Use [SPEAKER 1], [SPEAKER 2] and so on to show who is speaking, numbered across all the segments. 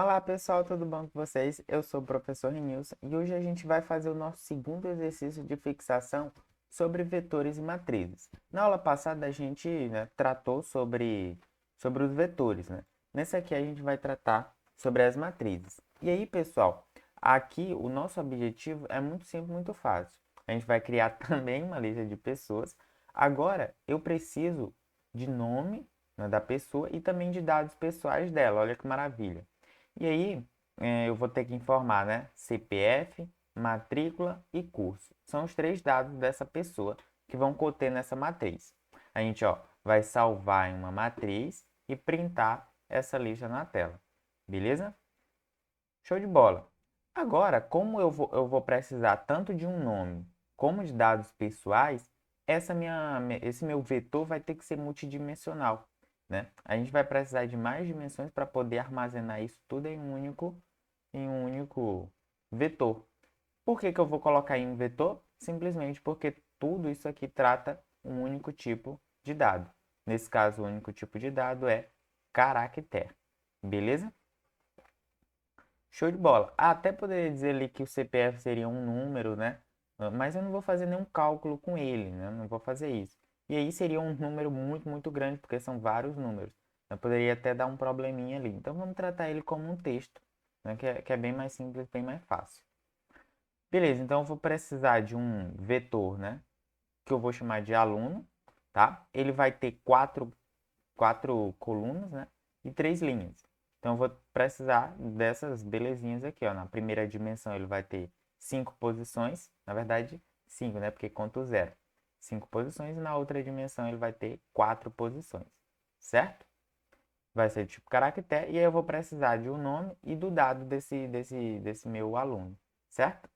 [SPEAKER 1] Olá pessoal, tudo bom com vocês? Eu sou o professor Renilson e hoje a gente vai fazer o nosso segundo exercício de fixação sobre vetores e matrizes. Na aula passada a gente, tratou sobre os vetores, né? Nesse aqui a gente vai tratar sobre as matrizes. E aí pessoal, aqui o nosso objetivo é muito simples, muito fácil. A gente vai criar também uma lista de pessoas. Agora eu preciso de nome, né, da pessoa e também de dados pessoais dela. Olha que maravilha. E aí, eu vou ter que informar, né? CPF, matrícula e curso. São os três dados dessa pessoa que vão conter nessa matriz. A gente, vai salvar em uma matriz e printar essa lista na tela. Beleza? Show de bola. Agora, como eu vou precisar tanto de um nome como de dados pessoais, esse meu vetor vai ter que ser multidimensional, né? A gente vai precisar de mais dimensões para poder armazenar isso tudo em um único vetor. Por que que eu vou colocar em um vetor? Simplesmente porque tudo isso aqui trata um único tipo de dado. Nesse caso, o único tipo de dado é caractere. Beleza? Show de bola. Até poderia dizer ali que o CPF seria um número, né? Mas eu não vou fazer nenhum cálculo com ele, né? Não vou fazer isso. E aí seria um número muito, muito grande, porque são vários números. Eu poderia até dar um probleminha ali. Então vamos tratar ele como um texto, né? Que é bem mais simples, bem mais fácil. Beleza, então eu vou precisar de um vetor, né? Que eu vou chamar de aluno, tá? Ele vai ter quatro colunas, né? E três linhas. Então, eu vou precisar dessas belezinhas aqui, ó. Na primeira dimensão, ele vai ter 5 posições. Na verdade, 5, né? Porque conta o zero. 5 posições. E na outra dimensão, ele vai ter 4 posições. Certo? Vai ser tipo caractere. E aí, eu vou precisar de um nome e do dado desse meu aluno. Certo?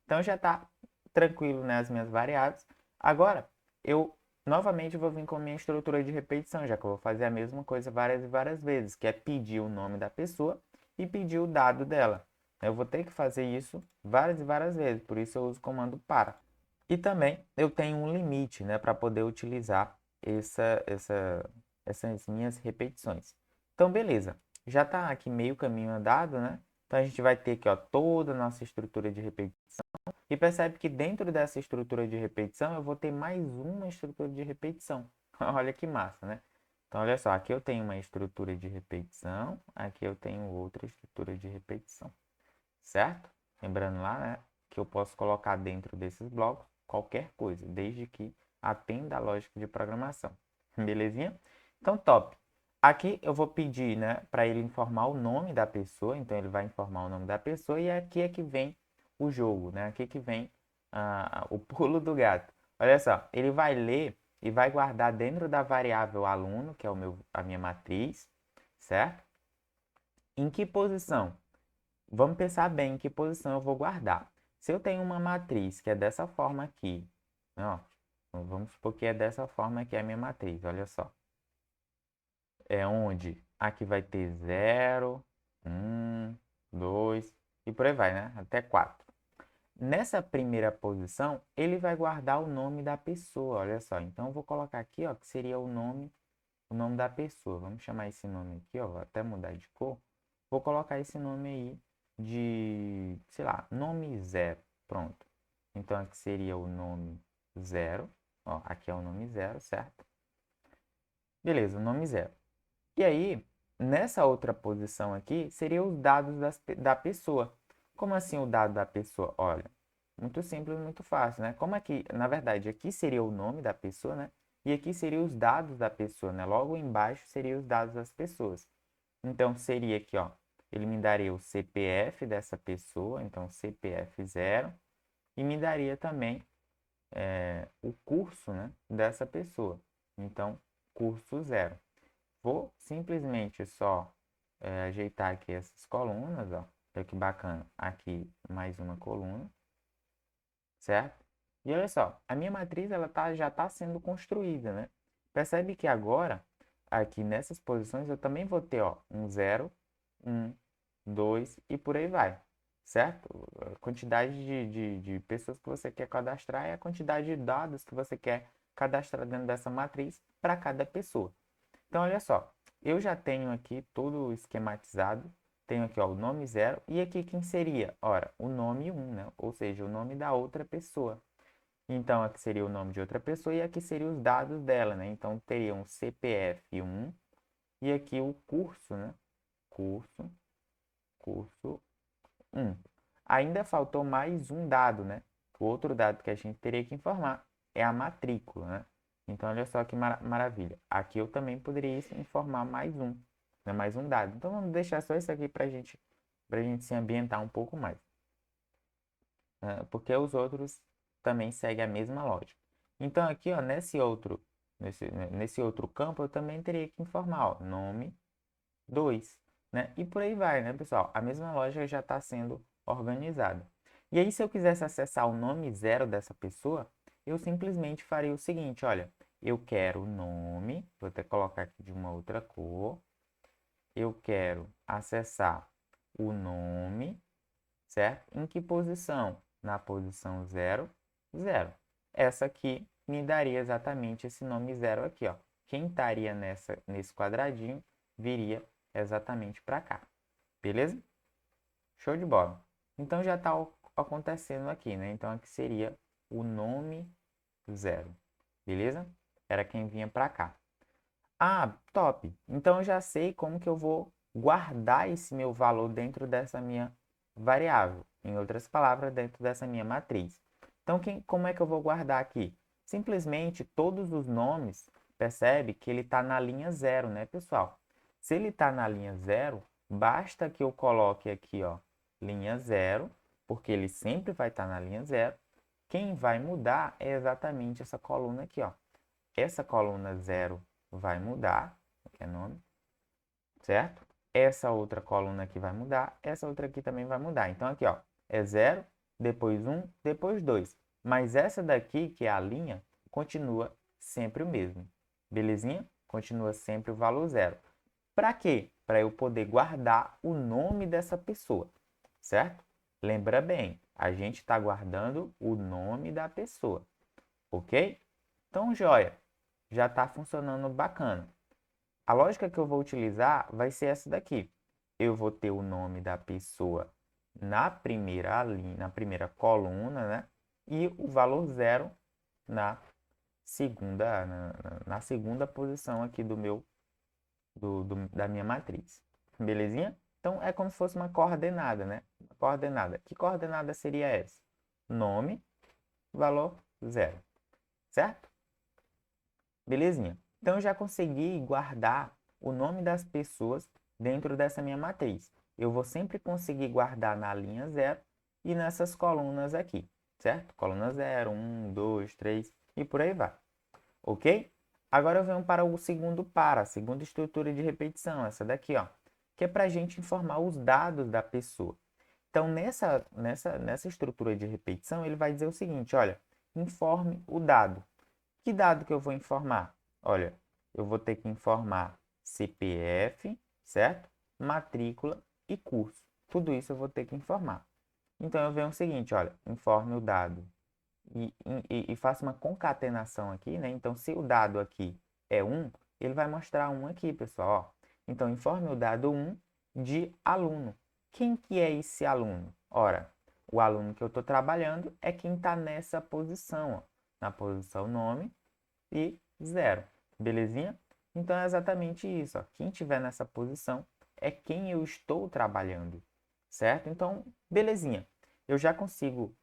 [SPEAKER 1] Então, já está tranquilo, né? As minhas variáveis. Agora, eu novamente vou vir com a minha estrutura de repetição, já que eu vou fazer a mesma coisa várias e várias vezes, que é pedir o nome da pessoa e pedir o dado dela. Eu vou ter que fazer isso várias e várias vezes, por isso eu uso o comando para. E também eu tenho um limite, né, para poder utilizar essas minhas repetições. Então, beleza. Já está aqui meio caminho andado, né? Então, a gente vai ter aqui, ó, toda a nossa estrutura de repetição. E percebe que dentro dessa estrutura de repetição, eu vou ter mais uma estrutura de repetição. Olha que massa, né? Então, olha só, aqui eu tenho uma estrutura de repetição, aqui eu tenho outra estrutura de repetição, certo? Lembrando lá, né, que eu posso colocar dentro desses blocos qualquer coisa, desde que atenda a lógica de programação. Belezinha? Então, top. Aqui eu vou pedir, né, para ele informar o nome da pessoa, então ele vai informar o nome da pessoa e aqui é que vem o jogo, né? Aqui que vem o pulo do gato. Olha só, ele vai ler e vai guardar dentro da variável aluno, que é a minha matriz, certo? Em que posição? Vamos pensar bem em que posição eu vou guardar. Se eu tenho uma matriz que é dessa forma aqui, ó, vamos supor que é dessa forma aqui a minha matriz, olha só. É onde aqui vai ter 0, 1, 2 e por aí vai, né? Até 4. Nessa primeira posição, ele vai guardar o nome da pessoa, olha só. Então, eu vou colocar aqui, ó, que seria o nome da pessoa. Vamos chamar esse nome aqui, ó, vou até mudar de cor. Vou colocar esse nome aí de, sei lá, nome zero. Pronto. Então, aqui seria o nome zero. Ó, aqui é o nome zero, certo? Beleza, o nome zero. E aí, nessa outra posição aqui, seriam os dados da pessoa. Como assim o dado da pessoa? Olha, muito simples, muito fácil, né? Como aqui, na verdade, aqui seria o nome da pessoa, né? E aqui seriam os dados da pessoa, né? Logo embaixo seriam os dados das pessoas. Então, seria aqui, ó, ele me daria o CPF dessa pessoa, então CPF 0, e me daria também o curso, né, dessa pessoa. Então, curso 0. Vou simplesmente só ajeitar aqui essas colunas, ó. Olha que bacana. Aqui mais uma coluna, certo? E olha só, a minha matriz ela já está sendo construída, né? Percebe que agora, aqui nessas posições, eu também vou ter, ó, um 0, 1, 2 e por aí vai, certo? A quantidade de pessoas que você quer cadastrar é a quantidade de dados que você quer cadastrar dentro dessa matriz para cada pessoa. Então, olha só, eu já tenho aqui tudo esquematizado, tenho aqui, ó, o nome 0, e aqui quem seria? Ora, o nome 1, né? Ou seja, o nome da outra pessoa. Então, aqui seria o nome de outra pessoa e aqui seriam os dados dela, né? Então, teria um CPF 1 e aqui o curso, né? Curso 1. Ainda faltou mais um dado, né? O outro dado que a gente teria que informar é a matrícula, né? Então, olha só que maravilha. Aqui eu também poderia informar mais um, né? Mais um dado. Então, vamos deixar só isso aqui para a gente se ambientar um pouco mais. Porque os outros também seguem a mesma lógica. Então, aqui, ó, nesse outro campo, eu também teria que informar, ó, nome 2, né? E por aí vai, né, pessoal? A mesma lógica já está sendo organizada. E aí, se eu quisesse acessar o nome 0 dessa pessoa, eu simplesmente faria o seguinte, olha, eu quero o nome, vou até colocar aqui de uma outra cor, eu quero acessar o nome, certo? Em que posição? Na posição 0, 0. Essa aqui me daria exatamente esse nome 0 aqui, ó. Quem estaria nesse quadradinho viria exatamente para cá. Beleza? Show de bola. Então já está acontecendo aqui, né? Então aqui seria o nome 0. Beleza? Era quem vinha para cá. Ah, top. Então eu já sei como que eu vou guardar esse meu valor dentro dessa minha variável. Em outras palavras, dentro dessa minha matriz. Então, como é que eu vou guardar aqui? Simplesmente todos os nomes, percebe que ele está na linha 0, né, pessoal? Se ele está na linha 0, basta que eu coloque aqui, ó, linha 0, porque ele sempre vai estar na linha 0. Quem vai mudar é exatamente essa coluna aqui, ó. Essa coluna 0 vai mudar, que é nome, certo? Essa outra coluna aqui vai mudar, essa outra aqui também vai mudar. Então, aqui, ó, é 0, depois 1, depois 2. Mas essa daqui, que é a linha, continua sempre o mesmo. Belezinha? Continua sempre o valor 0. Para quê? Para eu poder guardar o nome dessa pessoa, certo? Lembra bem, a gente está guardando o nome da pessoa, ok? Então, joia, já está funcionando bacana. A lógica que eu vou utilizar vai ser essa daqui. Eu vou ter o nome da pessoa na primeira linha, na primeira coluna, né? E o valor 0 na na segunda posição aqui da minha matriz. Belezinha? Então, é como se fosse uma coordenada, né? Uma coordenada. Que coordenada seria essa? Nome, valor 0. Certo? Belezinha? Então, eu já consegui guardar o nome das pessoas dentro dessa minha matriz. Eu vou sempre conseguir guardar na linha 0 e nessas colunas aqui, certo? Coluna 0, 1, 2, 3 e por aí vai. Ok? Agora eu venho para o segundo para, a segunda estrutura de repetição, essa daqui, ó, que é para a gente informar os dados da pessoa. Então, nessa estrutura de repetição, ele vai dizer o seguinte, olha, informe o dado. Que dado que eu vou informar? Olha, eu vou ter que informar CPF, certo? Matrícula e curso. Tudo isso eu vou ter que informar. Então, eu venho o seguinte, olha, informe o dado e faço uma concatenação aqui, né? Então, se o dado aqui é 1, ele vai mostrar 1 aqui, pessoal. Ó. Então, informe o dado 1 de aluno. Quem que é esse aluno? Ora, o aluno que eu estou trabalhando é quem está nessa posição, ó, na posição nome e 0. Belezinha? Então, é exatamente isso. Ó. Quem estiver nessa posição é quem eu estou trabalhando, certo? Então, belezinha. Eu já consigo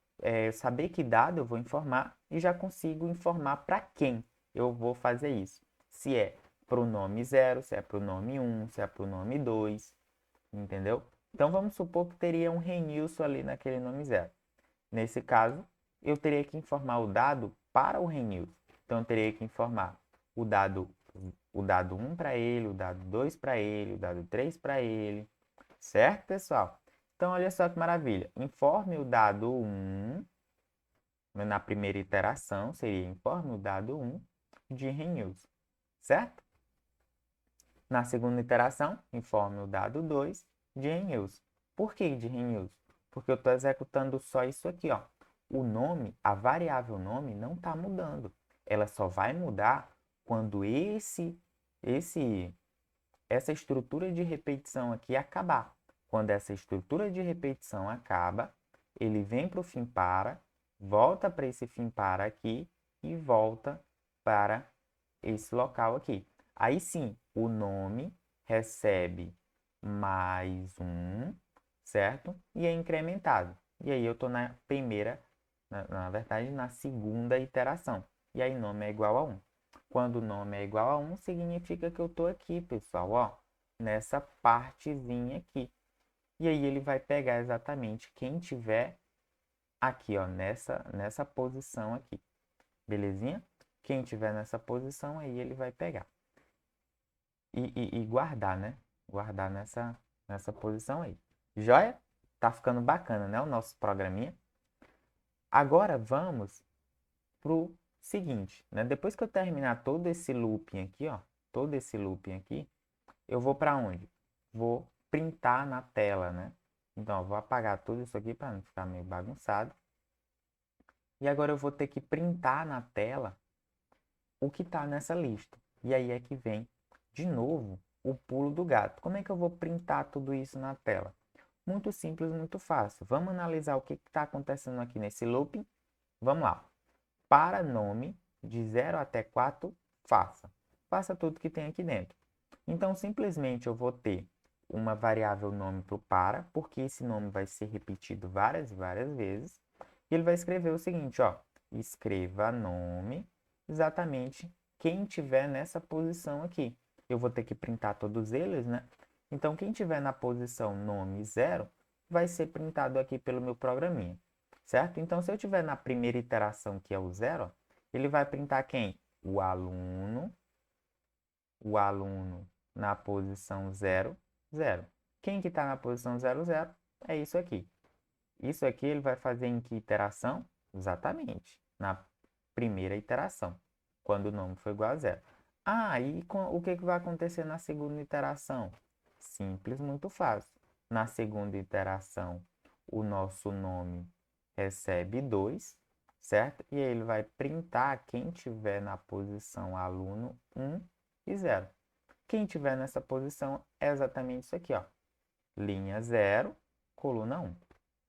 [SPEAKER 1] saber que dado eu vou informar e já consigo informar para quem eu vou fazer isso. Se é para o nome 0, se é para o nome 1, se é para o nome 2, entendeu? Então, vamos supor que teria um Renilson ali naquele nome 0. Nesse caso, eu teria que informar o dado para o Renilson. Então, eu teria que informar o dado 1 para ele, o dado 2 para ele, o dado 3 para ele. Certo, pessoal? Então, olha só que maravilha. Informe o dado 1, na primeira iteração, seria informe o dado 1 de Renilson. Certo? Na segunda iteração, informe o dado 2 de Renilson. Por que de Renilson? Porque eu estou executando só isso aqui, ó. O nome, a variável nome, não está mudando. Ela só vai mudar quando essa estrutura de repetição aqui acabar. quando essa estrutura de repetição acaba, ele vem para o fim para, volta para esse fim para aqui e volta para esse local aqui. Aí sim, o nome recebe mais um, certo? E é incrementado. E aí eu estou na primeira, na verdade, na segunda iteração. E aí nome é igual a 1. Quando o nome é igual a 1, significa que eu estou aqui, pessoal, ó, nessa partezinha aqui. E aí ele vai pegar exatamente quem tiver aqui, ó, nessa posição aqui. Belezinha? Quem tiver nessa posição aí ele vai pegar. E guardar, né? Guardar nessa posição aí. Joia? Tá ficando bacana, né? O nosso programinha. Agora vamos pro seguinte, né? Depois que eu terminar todo esse looping aqui, ó, todo esse looping aqui, eu vou para onde? Vou printar na tela, né? Então, eu vou apagar tudo isso aqui para não ficar meio bagunçado. E agora eu vou ter que printar na tela o que está nessa lista. E aí é que vem, de novo, o pulo do gato. Como é que eu vou printar tudo isso na tela? Muito simples, muito fácil. Vamos analisar o que está acontecendo aqui nesse looping? Vamos lá. Para nome, de 0 até 4, faça. Faça tudo que tem aqui dentro. Então, simplesmente eu vou ter uma variável nome para o para, porque esse nome vai ser repetido várias e várias vezes. E ele vai escrever o seguinte, ó. Escreva nome, exatamente quem tiver nessa posição aqui. Eu vou ter que printar todos eles, né? Então, quem tiver na posição nome 0, vai ser printado aqui pelo meu programinha, certo? Então, se eu tiver na primeira iteração, que é o 0, ele vai printar quem? O aluno na posição 0, 0. Quem que está na posição 0, 0? É isso aqui. Isso aqui ele vai fazer em que iteração? Exatamente, na primeira iteração, quando o nome for igual a 0. Ah, e o que vai acontecer na segunda iteração? Simples, muito fácil. Na segunda iteração, o nosso nome recebe 2, certo? E aí ele vai printar quem tiver na posição aluno 1 e 0. Quem tiver nessa posição é exatamente isso aqui, ó. Linha 0, coluna 1.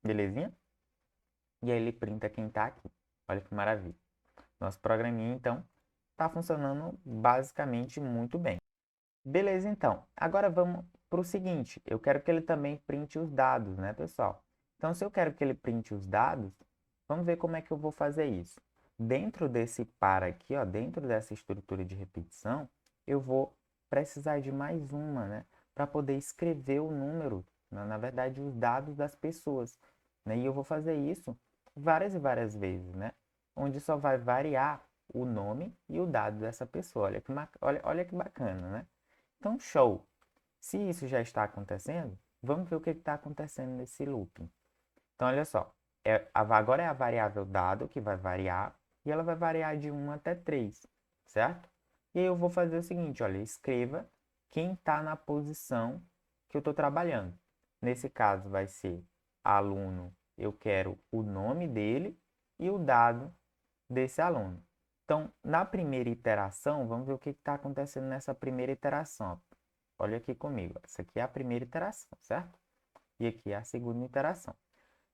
[SPEAKER 1] Belezinha? E aí ele printa quem está aqui. Olha que maravilha. Nosso programinha, então, está funcionando basicamente muito bem. Beleza, então. Agora vamos para o seguinte. Eu quero que ele também printe os dados, né, pessoal? Então, se eu quero que ele printe os dados, vamos ver como é que eu vou fazer isso. Dentro desse para aqui, ó, dentro dessa estrutura de repetição, eu vou precisar de mais uma, né? Para poder escrever o número, na verdade, os dados das pessoas, né? E eu vou fazer isso várias e várias vezes, né? Onde só vai variar o nome e o dado dessa pessoa. Olha que bacana, né? Então, show! Se isso já está acontecendo, vamos ver o que está acontecendo nesse looping. Então, olha só. Agora é a variável dado que vai variar, e ela vai variar de 1 até 3, certo? E aí eu vou fazer o seguinte, olha, escreva quem está na posição que eu estou trabalhando. Nesse caso vai ser aluno, eu quero o nome dele e o dado desse aluno. Então, na primeira iteração, vamos ver o que está acontecendo nessa primeira iteração. Olha aqui comigo, essa aqui é a primeira iteração, certo? E aqui é a segunda iteração.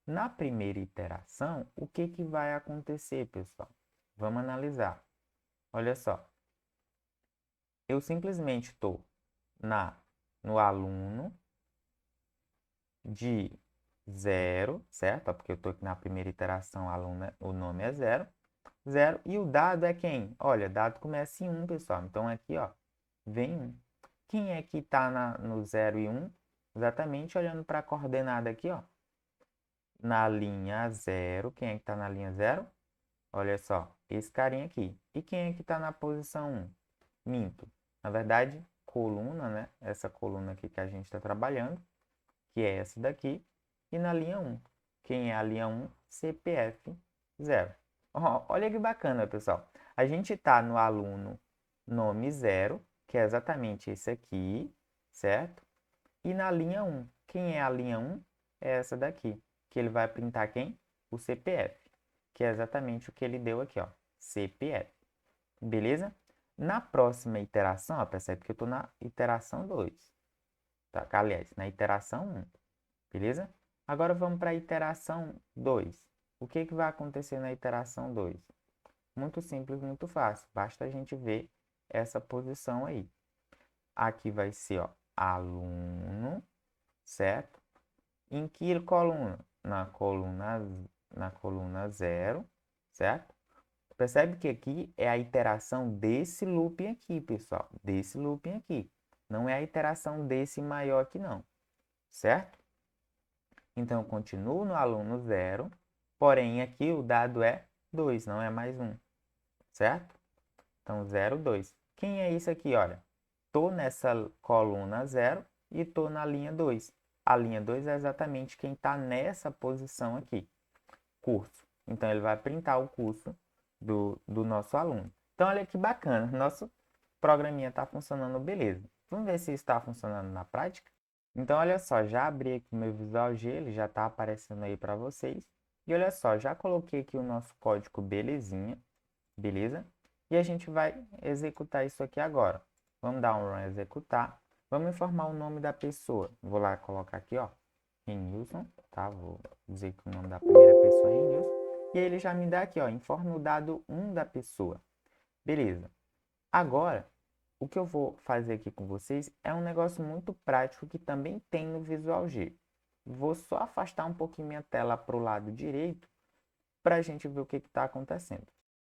[SPEAKER 1] Na primeira iteração, o que vai acontecer, pessoal? Vamos analisar. Olha só, eu simplesmente estou no aluno de 0, certo? Porque eu estou aqui na primeira iteração, o nome é 0. 0 e o dado é quem? Olha, dado começa em 1, pessoal. Então, aqui, ó, vem 1. Quem é que está no 0 e 1? Exatamente olhando para a coordenada aqui, ó. Na linha 0, quem é que está na linha 0? Olha só, esse carinha aqui. E quem é que está na posição 1? Minto. Na verdade, coluna, né? Essa coluna aqui que a gente está trabalhando, que é essa daqui. E na linha 1. Quem é a linha 1? CPF 0. Olha que bacana, pessoal. A gente está no aluno nome 0, que é exatamente esse aqui, certo? E na linha 1. Quem é a linha 1? É essa daqui, que ele vai printar quem? O CPF, que é exatamente o que ele deu aqui, ó, CPF. Beleza? Na próxima iteração, ó, percebe que eu estou na iteração 2. Tá? Aliás, na iteração 1. beleza? Agora vamos para a iteração 2. O que vai acontecer na iteração 2? Muito simples, muito fácil. Basta a gente ver essa posição aí. Aqui vai ser, ó, aluno, certo? Em que coluna? Na coluna 0, certo? Percebe que aqui é a iteração desse looping aqui, pessoal. Desse looping aqui. Não é a iteração desse maior aqui, não. Certo? Então, eu continuo no aluno 0, porém aqui o dado é 2, não é mais 1. Certo? Então, 0, 2. Quem é isso aqui? Olha, estou nessa coluna 0 e estou na linha 2. A linha 2 é exatamente quem está nessa posição aqui, curso. Então, ele vai printar o curso do nosso aluno. Então, olha que bacana, nosso programinha está funcionando beleza. Vamos ver se está funcionando na prática? Então, olha só, já abri aqui o meu Visual G, ele já está aparecendo aí para vocês. E olha só, já coloquei aqui o nosso código belezinha, beleza? E a gente vai executar isso aqui agora. Vamos dar um run executar. Vamos informar o nome da pessoa. Vou lá colocar aqui, ó, Renilson, tá? Vou dizer que o nome da primeira pessoa é Renilson. E aí ele já me dá aqui, ó, informe o dado 1 da pessoa. Beleza. Agora, o que eu vou fazer aqui com vocês é um negócio muito prático que também tem no Visual G. Vou só afastar um pouquinho minha tela para o lado direito para a gente ver o que está acontecendo.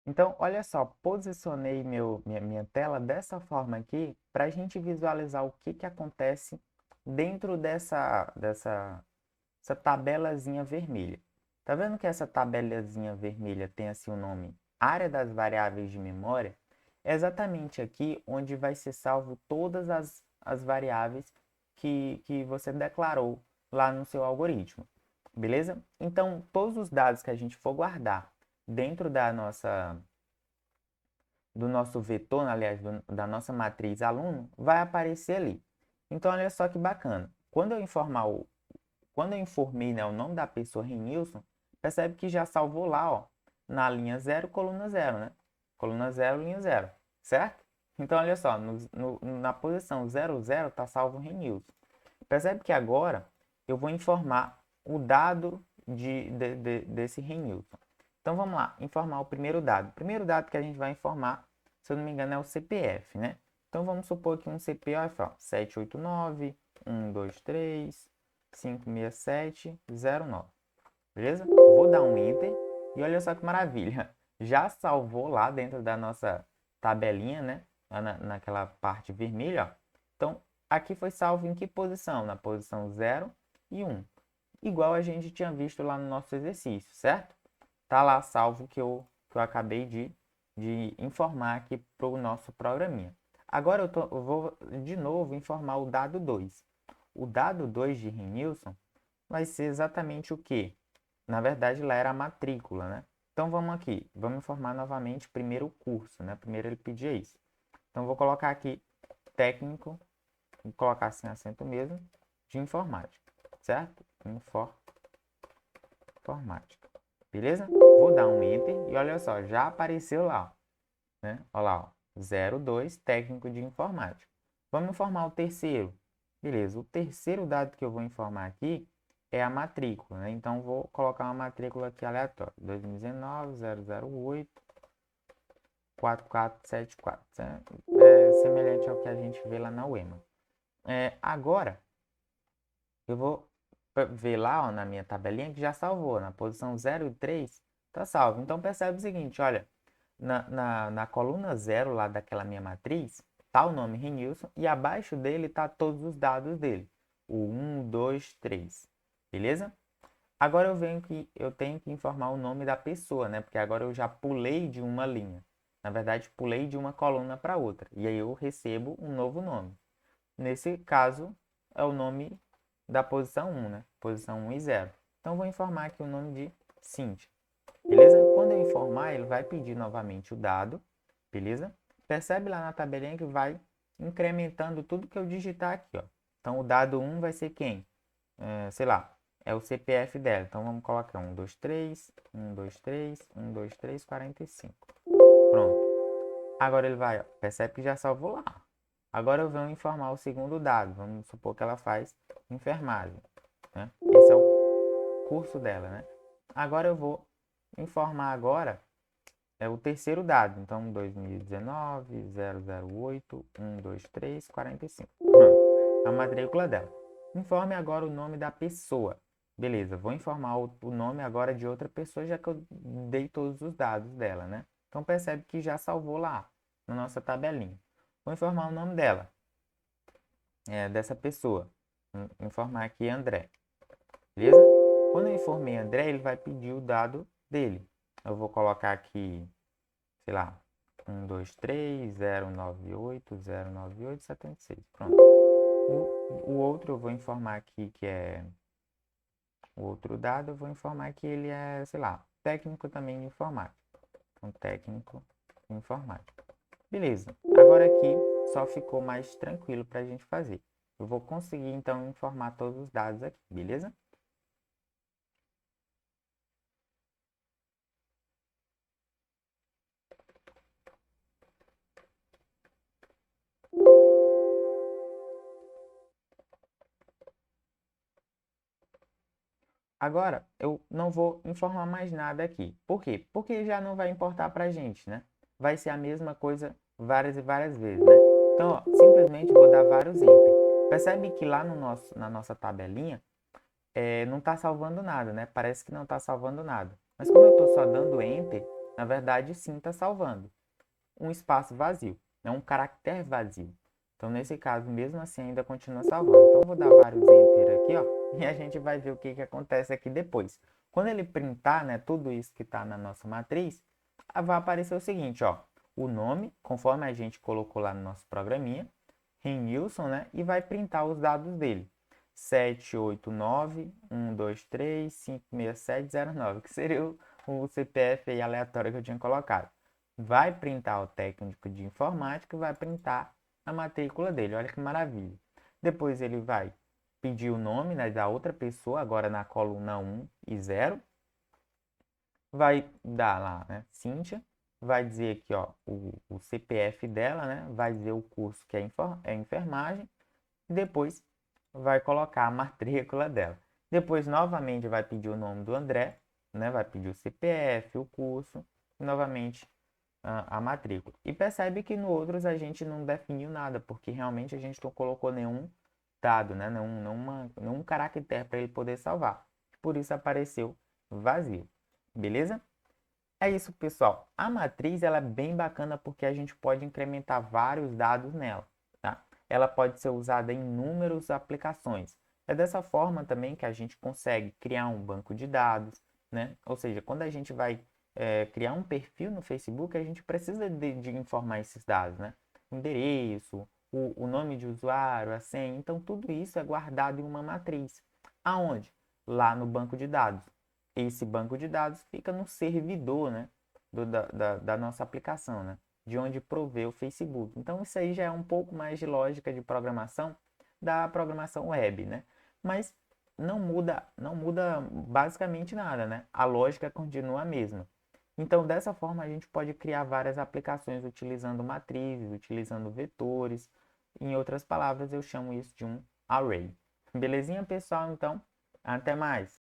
[SPEAKER 1] Então, olha só, posicionei minha tela dessa forma aqui para a gente visualizar o que acontece dentro dessa tabelazinha vermelha. Tá vendo que essa tabelazinha vermelha tem assim o nome área das variáveis de memória? É exatamente aqui onde vai ser salvo todas as variáveis que você declarou lá no seu algoritmo. Beleza? Então, todos os dados que a gente for guardar dentro do nosso vetor, aliás, da nossa matriz aluno, vai aparecer ali. Então, olha só que bacana. Quando eu informei, né, o nome da pessoa Renilson, percebe que já salvou lá, ó, na linha 0, coluna 0, né? Coluna 0, linha 0, certo? Então, olha só, na posição 00 está salvo Renilson. Percebe que agora eu vou informar o dado desse Renilson. Então, vamos lá, informar o primeiro dado. O primeiro dado que a gente vai informar, se eu não me engano, é o CPF, né? Então, vamos supor que um CPF, ó, 789 123 567 09. Beleza? Vou dar um Enter e olha só que maravilha. Já salvou lá dentro da nossa tabelinha, né? Naquela parte vermelha, ó. Então, aqui foi salvo em que posição? Na posição 0 e 1. Igual a gente tinha visto lá no nosso exercício, certo? Tá lá salvo que eu acabei de informar aqui para o nosso programinha. Agora eu vou de novo informar o dado 2. O dado 2 de Renilson vai ser exatamente o quê? Na verdade, lá era a matrícula, né? Então, vamos aqui. Vamos informar novamente primeiro o curso, né? Primeiro ele pedia isso. Então, vou colocar aqui técnico, vou colocar assim acento mesmo, de informática, certo? Informática. Beleza? Vou dar um Enter e olha só, já apareceu lá, ó, né? Olha lá, ó, 02, técnico de informática. Vamos informar o terceiro. Beleza, o terceiro dado que eu vou informar aqui é a matrícula, né? Então, vou colocar uma matrícula aqui aleatória. 2019, 008, 4474. É semelhante ao que a gente vê lá na UEMA. Agora, eu vou ver lá, ó, na minha tabelinha que já salvou. Na posição 0 e 3, tá salvo. Então, percebe o seguinte, olha. Na coluna 0 lá daquela minha matriz, tá o nome Renilson e abaixo dele tá todos os dados dele. O 1, 2, 3. Beleza? Agora eu tenho que informar o nome da pessoa, né? Porque agora eu já pulei de uma linha. Na verdade, pulei de uma coluna para outra. E aí eu recebo um novo nome. Nesse caso, é o nome da posição 1, né? Posição 1 e 0. Então, vou informar aqui o nome de Cíntia. Beleza? Quando eu informar, ele vai pedir novamente o dado. Beleza? Percebe lá na tabelinha que vai incrementando tudo que eu digitar aqui, ó. Então, o dado 1 vai ser quem? Sei lá, é o CPF dela. Então, vamos colocar 123, 123, 123, 45. Pronto. Agora ele vai, ó, percebe que já salvou lá. Agora eu vou informar o segundo dado. Vamos supor que ela faz enfermagem. né? Esse é o curso dela, né? Agora eu vou informar agora o terceiro dado. Então, 2019, 008, 123, 45. Pronto. A matrícula dela. Informe agora o nome da pessoa. Beleza, vou informar o nome agora de outra pessoa, já que eu dei todos os dados dela, né? Então, percebe que já salvou lá, na nossa tabelinha. Vou informar o nome dela, dessa pessoa. Vou informar aqui André. Beleza? Quando eu informei André, ele vai pedir o dado dele. Eu vou colocar aqui, sei lá, 123 098 098 76. Pronto. O outro eu vou informar aqui que é o outro dado, eu vou informar que ele é, sei lá, técnico também de informática. Então, técnico de informática. Beleza. Agora aqui só ficou mais tranquilo para a gente fazer. Eu vou conseguir, então, informar todos os dados aqui, beleza? Agora, eu não vou informar mais nada aqui. Por quê? Porque já não vai importar para a gente, né? Vai ser a mesma coisa várias e várias vezes, né? Então, ó, simplesmente vou dar vários enter. Percebe que lá no na nossa tabelinha, não está salvando nada, né? Parece que não está salvando nada. Mas como eu estou só dando enter, na verdade sim está salvando. Um espaço vazio, né? Um caractere vazio. Então, nesse caso, mesmo assim, ainda continua salvando. Então, eu vou dar vários enter aqui, ó, e a gente vai ver o que acontece aqui depois. Quando ele printar, né, tudo isso que está na nossa matriz, vai aparecer o seguinte, ó, o nome, conforme a gente colocou lá no nosso programinha, Renilson, né, e vai printar os dados dele. 789-123-56709, que seria o CPF aí aleatório que eu tinha colocado. Vai printar o técnico de informática e vai printar a matrícula dele. Olha que maravilha. Depois ele vai pedir o nome, né, da outra pessoa, agora na coluna 1 e 0. Vai dar lá, né, Cíntia. Vai dizer aqui, ó, o CPF dela, né? Vai dizer o curso que é enfermagem. E depois vai colocar a matrícula dela. Depois, novamente, vai pedir o nome do André, né? Vai pedir o CPF, o curso, e novamente a matrícula. E percebe que no outros a gente não definiu nada, porque realmente a gente não colocou nenhum dado, né? Nenhum caractere para ele poder salvar. Por isso apareceu vazio. Beleza? É isso, pessoal. A matriz ela é bem bacana porque a gente pode incrementar vários dados nela, tá? Ela pode ser usada em inúmeras aplicações. É dessa forma também que a gente consegue criar um banco de dados, né? Ou seja, quando a gente vai criar um perfil no Facebook, a gente precisa de informar esses dados, né? Endereço, o nome de usuário, a senha. Então, tudo isso é guardado em uma matriz. Aonde? Lá no banco de dados. Esse banco de dados fica no servidor, né, da nossa aplicação, né, de onde provê o Facebook. Então, isso aí já é um pouco mais de lógica de programação da programação web, né? Mas não muda basicamente nada, né? A lógica continua a mesma. Então, dessa forma, a gente pode criar várias aplicações utilizando matrizes, utilizando vetores. Em outras palavras, eu chamo isso de um array. Belezinha, pessoal? Então, até mais!